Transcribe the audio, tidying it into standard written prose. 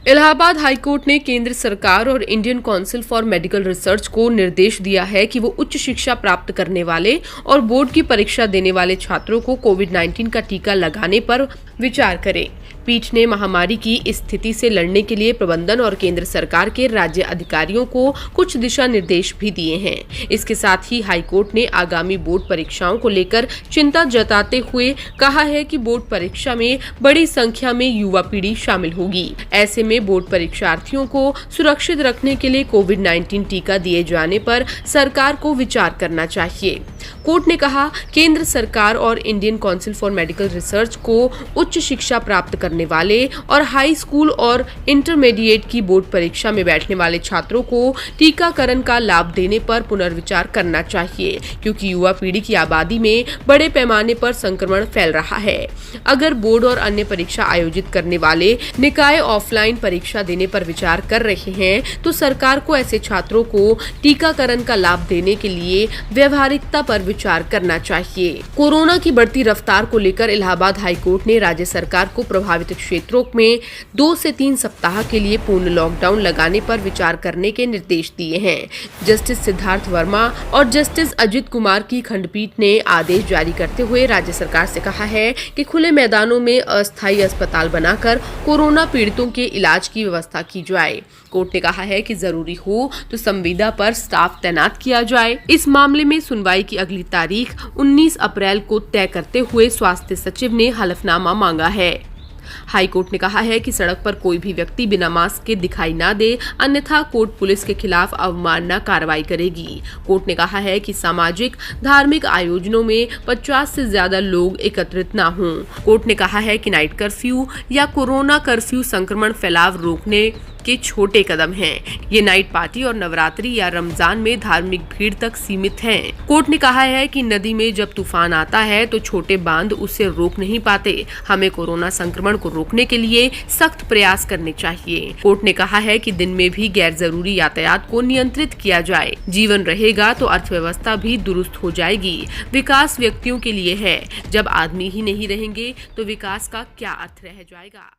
Allahabad high court ने केंद्र सरकार और Indian council for medical research को निर्देश दिया है कि वो उच्च शिक्षा प्राप्त करने वाले और बोर्ड की परीक्षा देने वाले छात्रों को कोविड-19 का टीका लगाने पर विचार करे। पीठ ने महामारी की इस स्थिति से लड़ने के लिए प्रबंधन और केंद्र सरकार के राज्य अधिकारियों को कुछ दिशा निर्देश भी दिए हैं। इसके साथ ही हाईकोर्ट ने आगामी बोर्ड परीक्षाओं को लेकर चिंता जताते हुए कहा है कि बोर्ड परीक्षा में बड़ी संख्या में युवा पीढ़ी शामिल होगी। ऐसे में बोर्ड परीक्षार्थियों को सुरक्षित रखने के लिए कोविड-19 टीका दिए जाने पर सरकार को विचार करना चाहिए। कोर्ट ने कहा, केंद्र सरकार और Indian council for medical research को उच्च शिक्षा प्राप्त करने वाले और हाई स्कूल और इंटरमीडिएट की बोर्ड परीक्षा में बैठने वाले छात्रों को टीकाकरण का लाभ देने पर पुनर्विचार करना चाहिए, क्योंकि युवा पीढ़ी की आबादी में बड़े पैमाने पर संक्रमण फैल रहा है। अगर बोर्ड और अन्य परीक्षा आयोजित करने वाले निकाय ऑफलाइन परीक्षा देने पर विचार कर रहे हैं, तो सरकार को ऐसे छात्रों को टीकाकरण का लाभ देने के लिए व्यवहारिकता पर विचार करना चाहिए। कोरोना की बढ़ती रफ्तार को लेकर इलाहाबाद हाईकोर्ट ने राज्य सरकार को प्रभावित क्षेत्रों में 2 से 3 सप्ताह के लिए पूर्ण लॉकडाउन लगाने पर विचार करने के निर्देश दिए हैं। जस्टिस सिद्धार्थ वर्मा और जस्टिस अजित कुमार की खंडपीठ ने आदेश जारी करते हुए राज्य सरकार से कहा है कि खुले मैदानों में अस्थायी अस्पताल बनाकर कोरोना पीड़ितों के इलाज की व्यवस्था की जाए। कोर्ट ने कहा है कि जरूरी हो तो संविदा पर स्टाफ तैनात किया जाए। इस मामले में सुनवाई की अगली तारीख 19 अप्रैल को तय करते हुए स्वास्थ्य सचिव ने हलफनामा मांगा है। हाईकोर्ट ने कहा है कि सड़क पर कोई भी व्यक्ति बिना मास्क के दिखाई न दे, अन्यथा कोर्ट पुलिस के खिलाफ अवमानना कार्रवाई करेगी। कोर्ट ने कहा है कि सामाजिक धार्मिक आयोजनों में 50 से ज्यादा लोग एकत्रित न हों। कोर्ट ने कहा है कि नाइट कर्फ्यू या कोरोना कर्फ्यू संक्रमण फैलाव रोकने के छोटे कदम हैं। ये नाइट पार्टी और नवरात्रि या रमजान में धार्मिक भीड़ तक सीमित हैं। कोर्ट ने कहा है कि नदी में जब तूफान आता है तो छोटे बांध उसे रोक नहीं पाते। हमें कोरोना संक्रमण को रोकने के लिए सख्त प्रयास करने चाहिए। कोर्ट ने कहा है कि दिन में भी गैर जरूरी यातायात को नियंत्रित किया जाए। जीवन रहेगा तो अर्थव्यवस्था भी दुरुस्त हो जाएगी। विकास व्यक्तियों के लिए है। जब आदमी ही नहीं रहेंगे तो विकास का क्या अर्थ रह जाएगा।